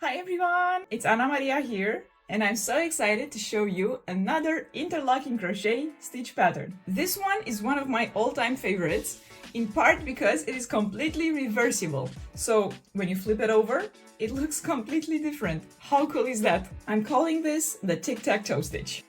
Hi everyone, it's Ana Maria here, and I'm so excited to show you another interlocking crochet stitch pattern. This one is one of my all-time favorites, in part because it is completely reversible. So when you flip it over, it looks completely different. How cool is that? I'm calling this the tic-tac-toe stitch.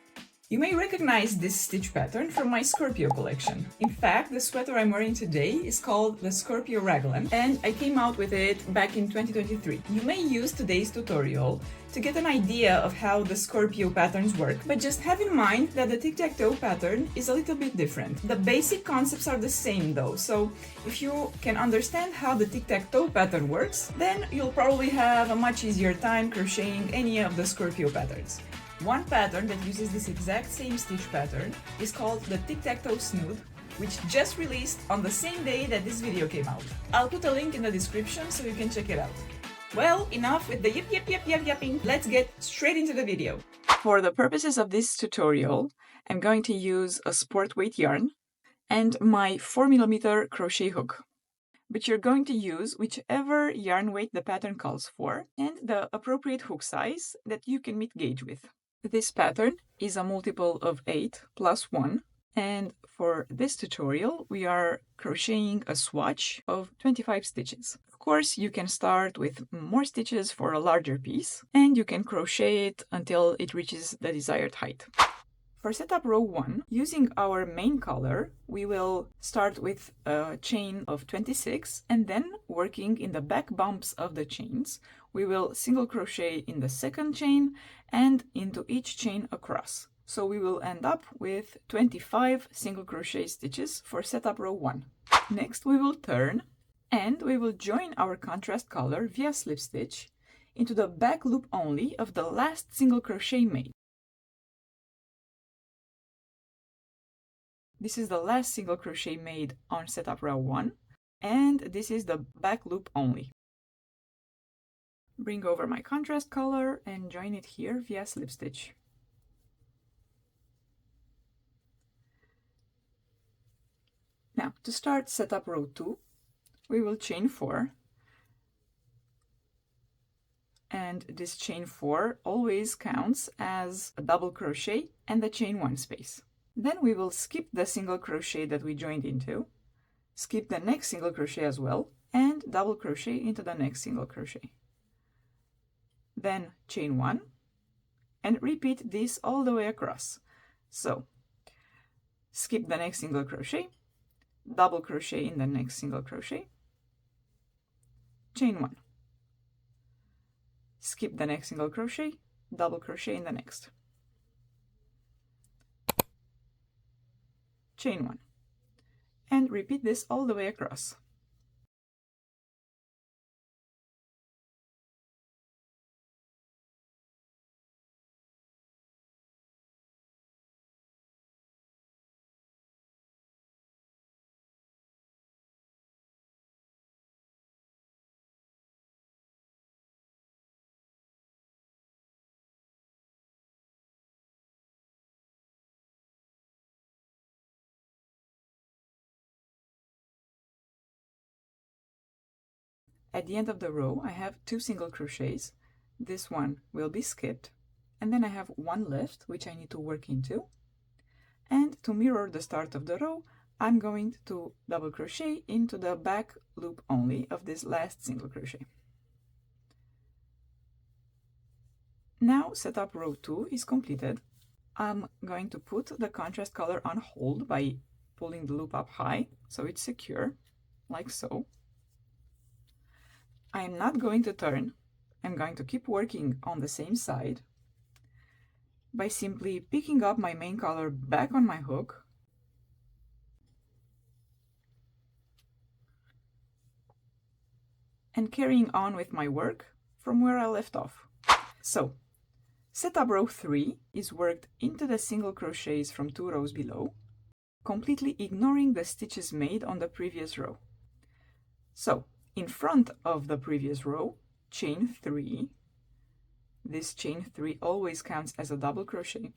You may recognize this stitch pattern from my Scorpio collection. In fact, the sweater I'm wearing today is called the Scorpio Raglan, and I came out with it back in 2023. You may use today's tutorial to get an idea of how the Scorpio patterns work, but just have in mind that the tic-tac-toe pattern is a little bit different. The basic concepts are the same though, so if you can understand how the tic-tac-toe pattern works, then you'll probably have a much easier time crocheting any of the Scorpio patterns. One pattern that uses this exact same stitch pattern is called the tic-tac-toe snood, which just released on the same day that this video came out. I'll put a link in the description so you can check it out. Well, enough with the yapping. Let's get straight into the video. For the purposes of this tutorial, I'm going to use a sport weight yarn and my 4mm crochet hook. But you're going to use whichever yarn weight the pattern calls for and the appropriate hook size that you can meet gauge with. This pattern is a multiple of 8 plus 1, and for this tutorial we are crocheting a swatch of 25 stitches. Of course, you can start with more stitches for a larger piece, and you can crochet it until it reaches the desired height. For setup row 1, using our main color, we will start with a chain of 26, and then working in the back bumps of the chains, we will single crochet in the second chain and into each chain across. So we will end up with 25 single crochet stitches for setup row 1. Next we will turn, and we will join our contrast color via slip stitch into the back loop only of the last single crochet made. This is the last single crochet made on setup row 1, and this is the back loop only. Bring over my contrast color and join it here via slip stitch. Now, to start setup row 2, we will chain 4, and this chain 4 always counts as a double crochet and the chain 1 space. Then we will skip the single crochet that we joined into, skip the next single crochet as well, and double crochet into the next single crochet. Then chain 1, and repeat this all the way across. So, skip the next single crochet, double crochet in the next single crochet, chain 1. Skip the next single crochet, double crochet in the next. Chain 1, and repeat this all the way across. At the end of the row, I have 2 single crochets. This one will be skipped, and then I have one left, which I need to work into. And to mirror the start of the row, I'm going to double crochet into the back loop only of this last single crochet. Now setup row 2 is completed. I'm going to put the contrast color on hold by pulling the loop up high so it's secure, like so. I am not going to turn. I'm going to keep working on the same side by simply picking up my main color back on my hook and carrying on with my work from where I left off. So, setup row 3 is worked into the single crochets from 2 rows below, completely ignoring the stitches made on the previous row. So, in front of the previous row, chain 3. This chain 3 always counts as a double crochet.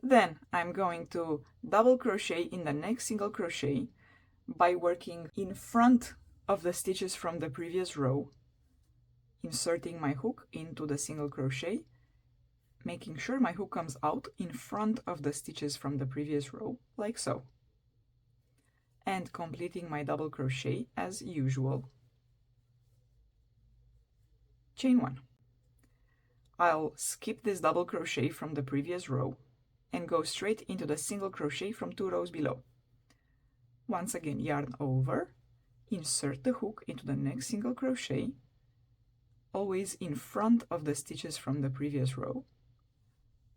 Then I'm going to double crochet in the next single crochet by working in front of the stitches from the previous row inserting my hook into the single crochet, making sure my hook comes out in front of the stitches from the previous row, like so, and completing my double crochet as usual. Chain 1. I'll skip this double crochet from the previous row and go straight into the single crochet from 2 rows below. Once again, yarn over, insert the hook into the next single crochet, always in front of the stitches from the previous row,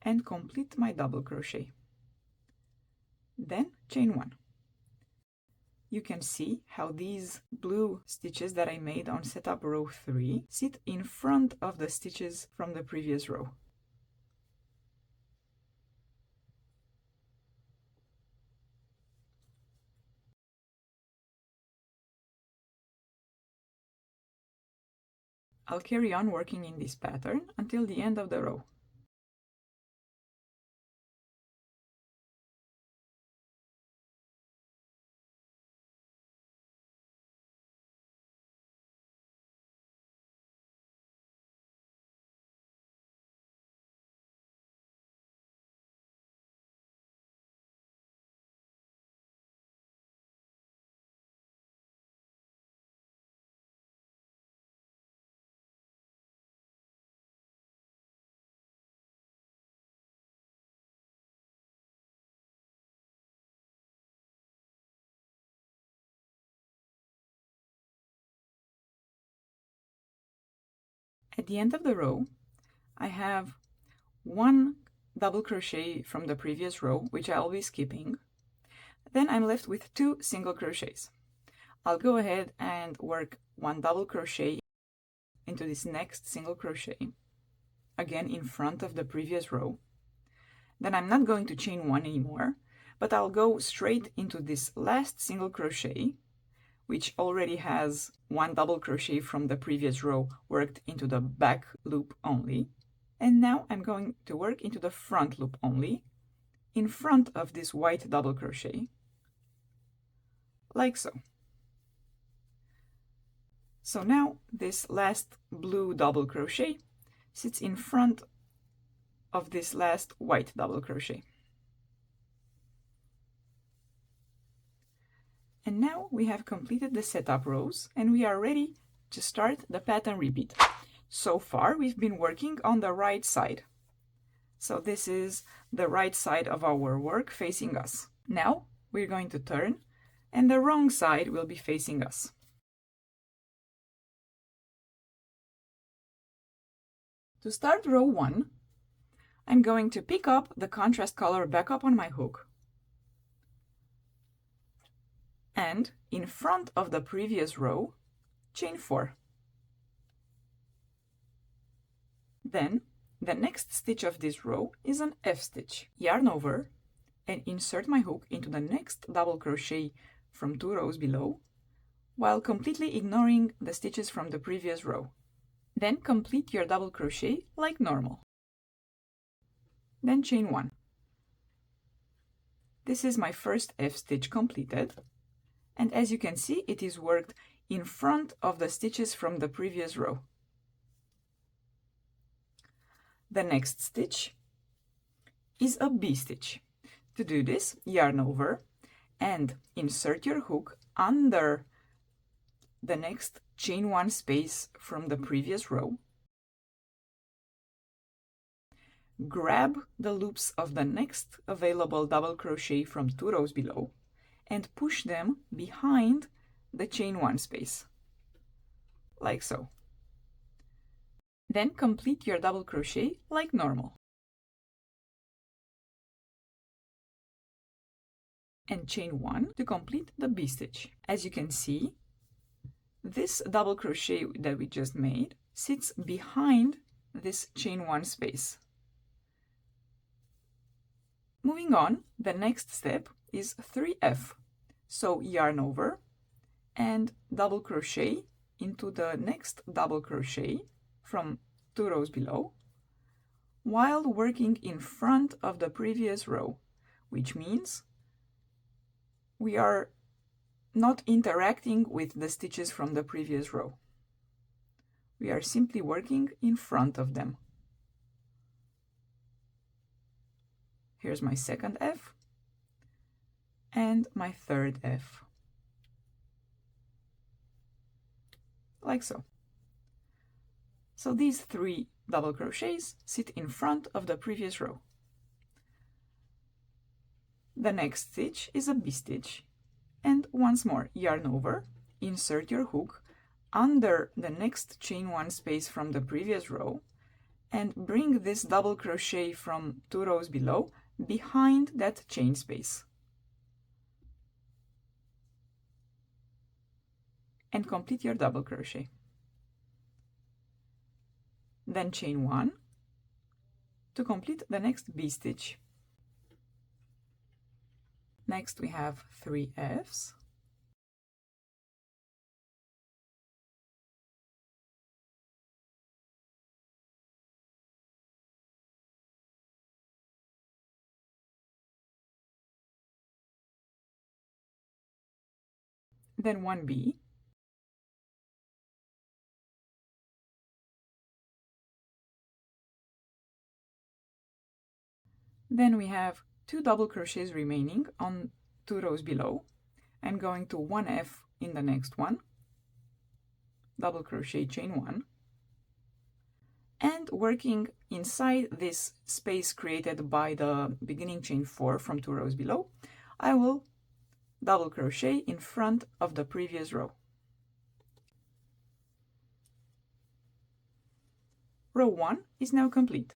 and complete my double crochet. Then chain 1. You can see how these blue stitches that I made on setup row 3 sit in front of the stitches from the previous row. I'll carry on working in this pattern until the end of the row. At the end of the row, I have one double crochet from the previous row, which I'll be skipping. Then I'm left with 2 single crochets. I'll go ahead and work 1 double crochet into this next single crochet, again in front of the previous row. Then I'm not going to chain 1 anymore, but I'll go straight into this last single crochet, which already has 1 double crochet from the previous row worked into the back loop only. And now I'm going to work into the front loop only, in front of this white double crochet, like so. So now this last blue double crochet sits in front of this last white double crochet. And now we have completed the setup rows and we are ready to start the pattern repeat. So far we've been working on the right side. So this is the right side of our work facing us. Now we're going to turn and the wrong side will be facing us. To start row 1, I'm going to pick up the contrast color back up on my hook. And in front of the previous row, chain 4. Then the next stitch of this row is an F stitch. Yarn over and insert my hook into the next double crochet from 2 rows below, while completely ignoring the stitches from the previous row. Then complete your double crochet like normal. Then chain 1. This is my first F stitch completed. And as you can see, it is worked in front of the stitches from the previous row. The next stitch is a B stitch. To do this, yarn over and insert your hook under the next chain 1 space from the previous row. Grab the loops of the next available double crochet from 2 rows below and push them behind the chain 1 space, like so. Then complete your double crochet like normal. And chain 1 to complete the B stitch. As you can see, this double crochet that we just made sits behind this chain 1 space. Moving on, the next step is 3F. So yarn over and double crochet into the next double crochet from 2 rows below, while working in front of the previous row, which means we are not interacting with the stitches from the previous row. We are simply working in front of them. Here's my second F and my third F, like so. So these 3 double crochets sit in front of the previous row. The next stitch is a B-stitch, and once more yarn over, insert your hook under the next chain 1 space from the previous row, and bring this double crochet from 2 rows below behind that chain space. And complete your double crochet. Then chain 1 to complete the next B-stitch. Next we have 3 Fs. Then 1 B. Then we have 2 double crochets remaining on 2 rows below. I'm going to 1 F in the next one, double crochet chain 1, and working inside this space created by the beginning chain 4 from 2 rows below, I will double crochet in front of the previous row. Row 1 is now complete.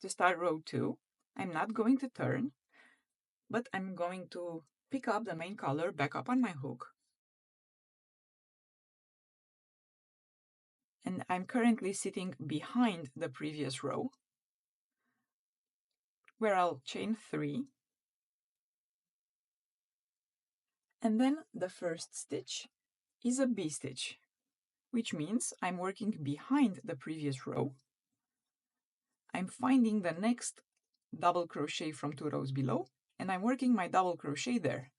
To start row 2, I'm not going to turn, but I'm going to pick up the main color back up on my hook. And I'm currently sitting behind the previous row, where I'll chain 3, and then the first stitch is a B-stitch, which means I'm working behind the previous row. I'm finding the next double crochet from 2 rows below, and I'm working my double crochet there.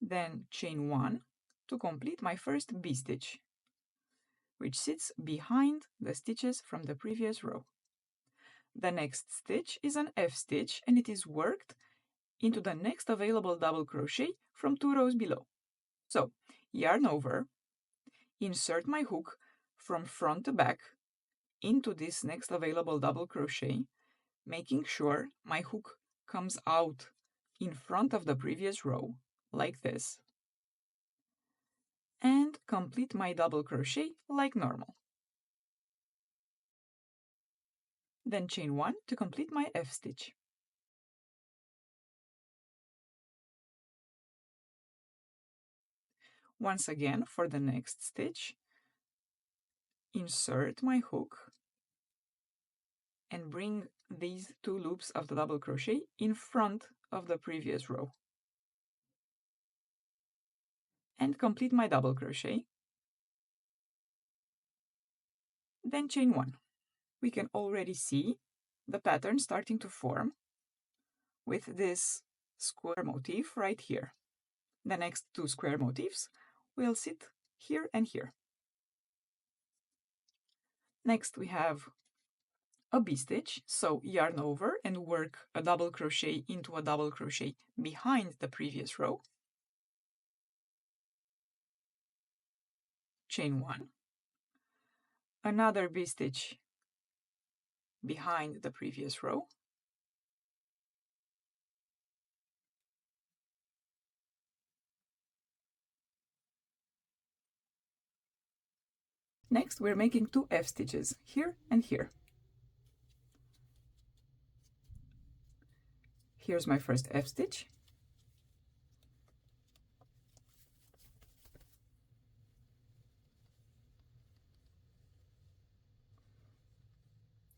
Then chain 1 to complete my first B-stitch, which sits behind the stitches from the previous row. The next stitch is an F-stitch, and it is worked into the next available double crochet from 2 rows below. So, yarn over, insert my hook from front to back into this next available double crochet, making sure my hook comes out in front of the previous row, like this, and complete my double crochet like normal. Then chain 1 to complete my F-stitch. Once again, for the next stitch, insert my hook and bring these 2 loops of the double crochet in front of the previous row. And complete my double crochet. Then chain 1. We can already see the pattern starting to form with this square motif right here. The next 2 square motifs will sit here and here. Next we have a B-stitch, so yarn over and work a double crochet into a double crochet behind the previous row. Chain 1. Another B-stitch behind the previous row. Next, we're making 2 F-stitches, here and here. Here's my first F-stitch.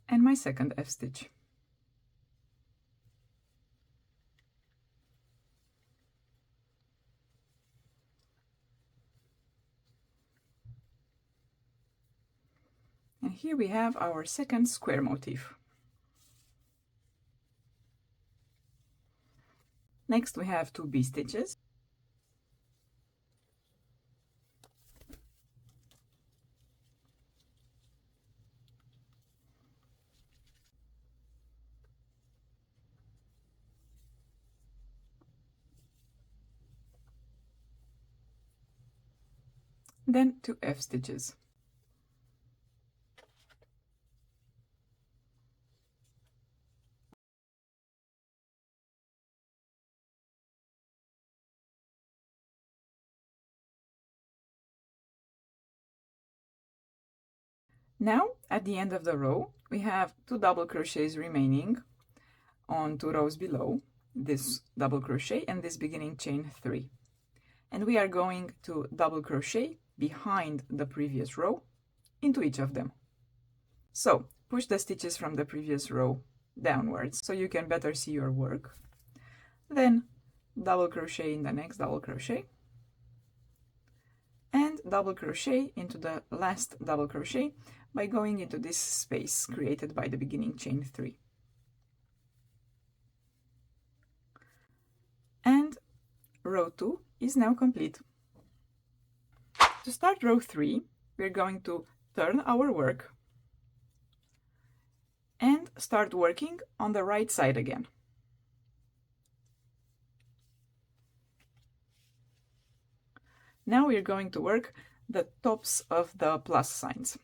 And my second F-stitch. And here we have our second square motif. Next we have 2 B-stitches. then 2 F stitches. Now, at the end of the row, we have 2 double crochets remaining on 2 rows below, this double crochet and this beginning chain 3. And we are going to double crochet behind the previous row into each of them. So, push the stitches from the previous row downwards so you can better see your work. Then, double crochet in the next double crochet, and double crochet into the last double crochet by going into this space created by the beginning chain 3. And row 2 is now complete. To start row 3, we're going to turn our work and start working on the right side again. Now we're going to work the tops of the plus signs.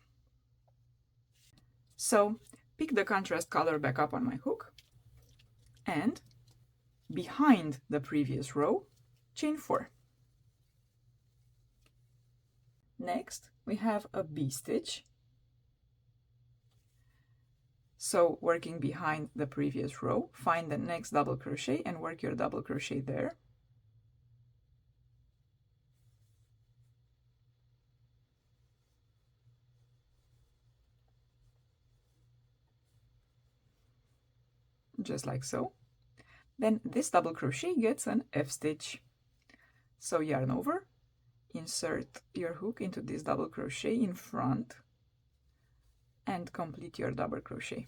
So pick the contrast color back up on my hook, and behind the previous row, chain 4. Next, we have a B stitch. So working behind the previous row, find the next double crochet and work your double crochet there. Just like so. Then this double crochet gets an F stitch. So yarn over, insert your hook into this double crochet in front, and complete your double crochet.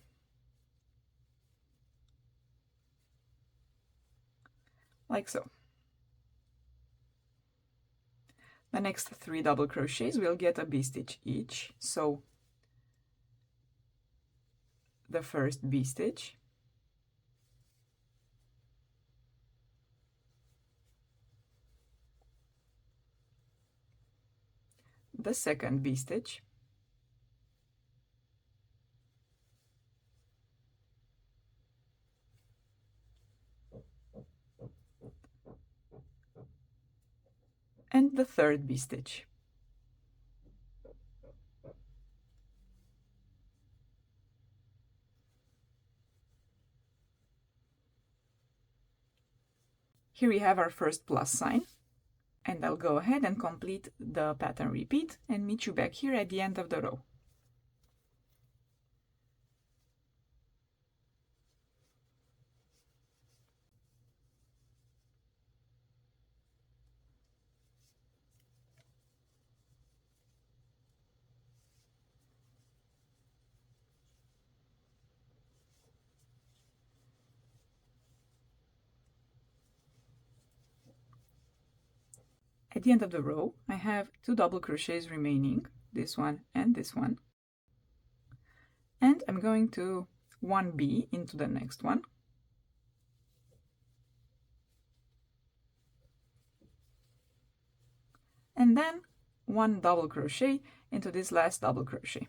Like so. The next 3 double crochets will get a B stitch each. So the first B stitch, the second B stitch, and the third B stitch. Here we have our first plus sign, and I'll go ahead and complete the pattern repeat and meet you back here at the end of the row. At the end of the row, I have 2 double crochets remaining, this one and this one. And I'm going to 1B into the next one. And then 1 double crochet into this last double crochet.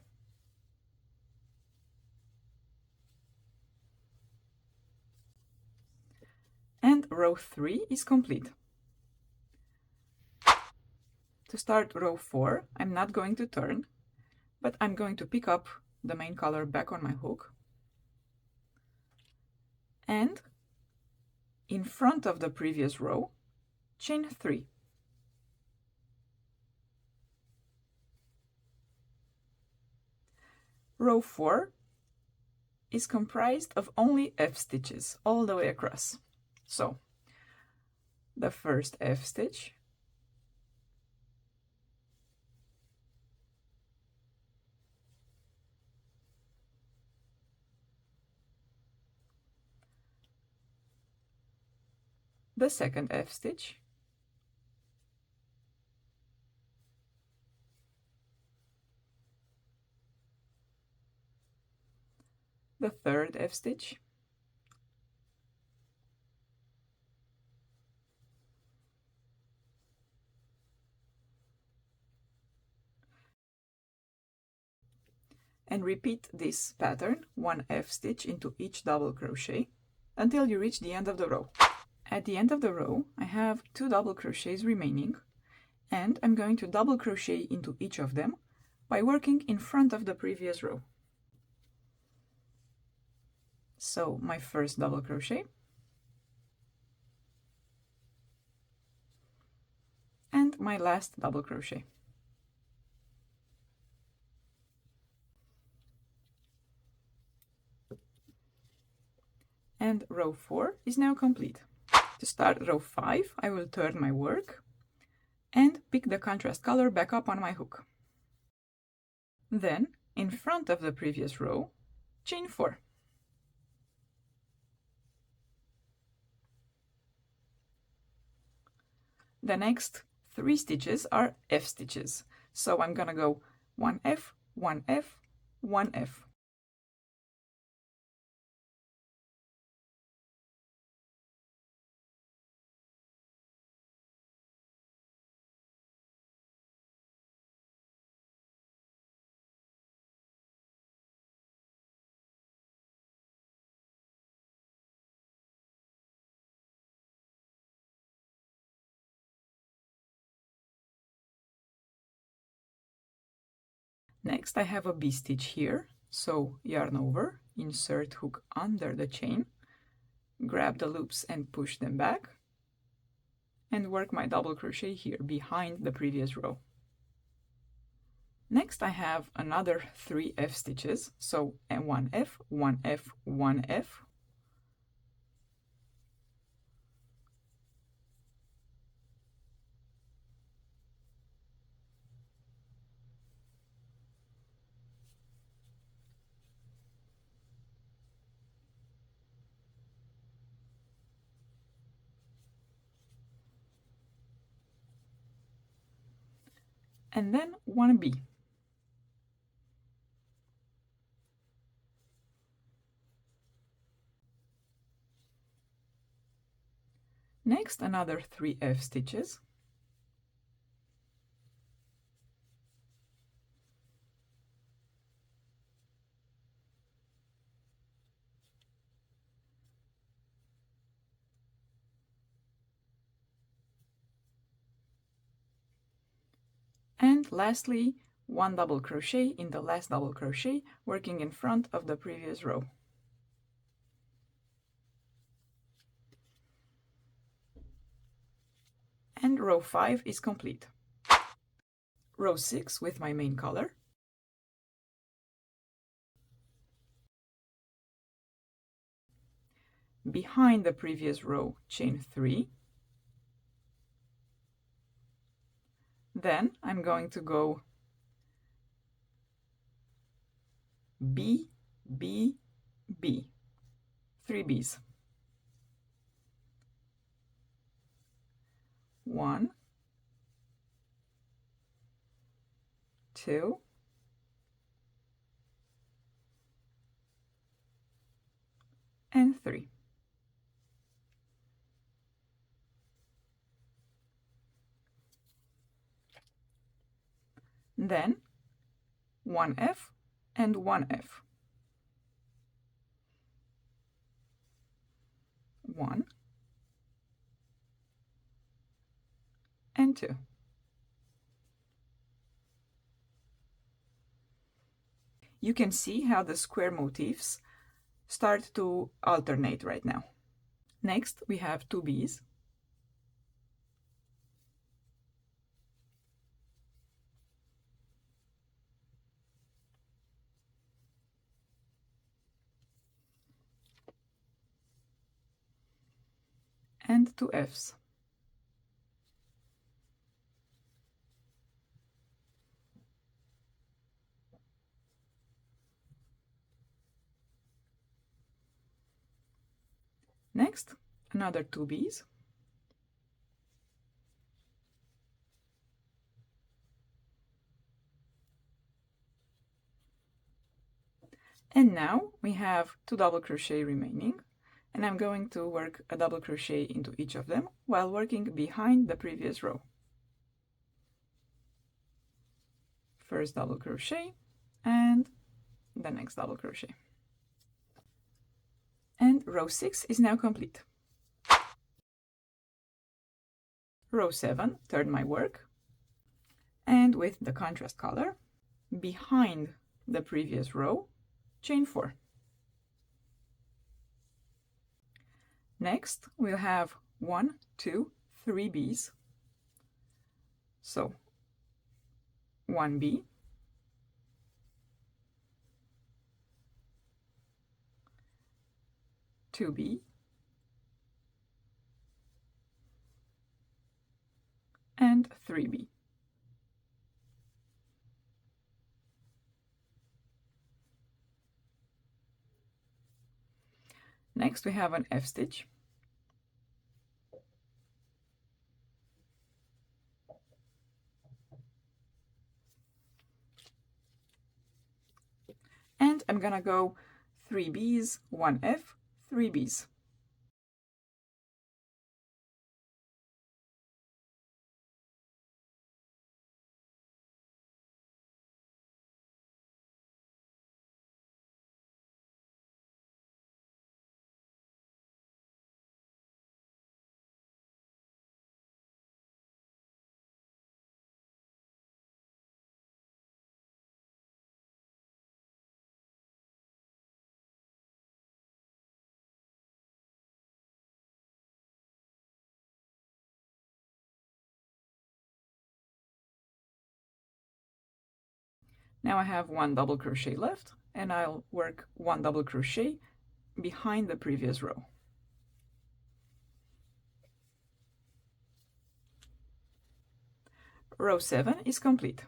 And row 3 is complete. To start row 4, I'm not going to turn, but I'm going to pick up the main color back on my hook. And in front of the previous row, chain 3. Row 4 is comprised of only F stitches all the way across. So the first F stitch, the second F stitch, the third F stitch, and repeat this pattern, 1F stitch into each double crochet until you reach the end of the row. At the end of the row, I have 2 double crochets remaining, and I'm going to double crochet into each of them by working in front of the previous row. So my first double crochet, and my last double crochet. And row 4 is now complete. To start row 5, I will turn my work and pick the contrast color back up on my hook. Then, in front of the previous row, chain 4. The next 3 stitches are F stitches, so I'm gonna go 1F, 1F, 1F. Next, I have a B stitch here, so yarn over, insert hook under the chain, grab the loops and push them back, and work my double crochet here behind the previous row. Next, I have another 3 F stitches, so 1F, 1F, 1F. And then 1B. Next, another 3 F stitches. And lastly, 1 double crochet in the last double crochet, working in front of the previous row. And row 5 is complete. Row 6 with my main color. Behind the previous row, chain 3. Then I'm going to go B, B, B. 3 B's. 1, 2, and 3. Then 1F and 1F. 1 and 2. You can see how the square motifs start to alternate right now. Next, we have 2 B's. And 2 F's. Next, another 2 B's. And now we have 2 double crochet remaining, and I'm going to work a double crochet into each of them while working behind the previous row. First double crochet and the next double crochet. And row 6 is now complete. Row 7, turn my work, and with the contrast color, behind the previous row, chain 4. Next, we'll have 1, 2, 3 bees. So 1B, 2B, and 3B. Next we have an F stitch. And I'm gonna go 3 Bs, 1 F, 3 Bs. Now I have 1 double crochet left, and I'll work 1 double crochet behind the previous row. Row 7 is complete.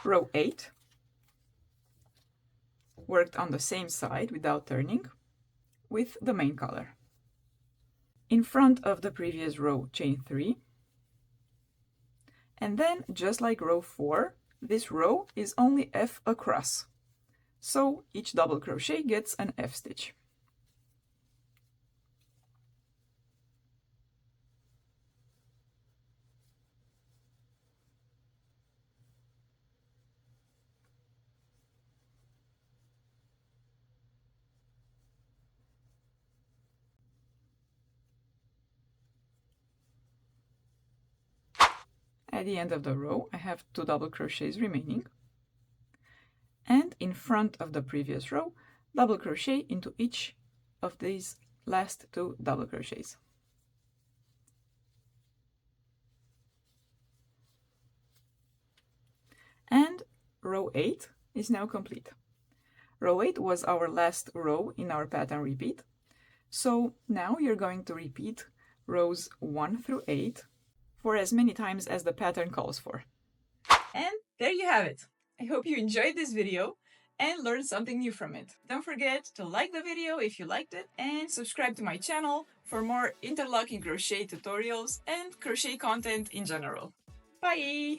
Row 8 worked on the same side without turning with the main color. In front of the previous row, chain 3, and then just like row 4, this row is only F across, so each double crochet gets an F stitch. At the end of the row, I have 2 double crochets remaining, and in front of the previous row, double crochet into each of these last 2 double crochets. And row 8 is now complete. Row 8 was our last row in our pattern repeat, so now you're going to repeat rows 1 through 8 for as many times as the pattern calls for. And there you have it. I hope you enjoyed this video and learned something new from it. Don't forget to like the video if you liked it and subscribe to my channel for more interlocking crochet tutorials and crochet content in general. Bye!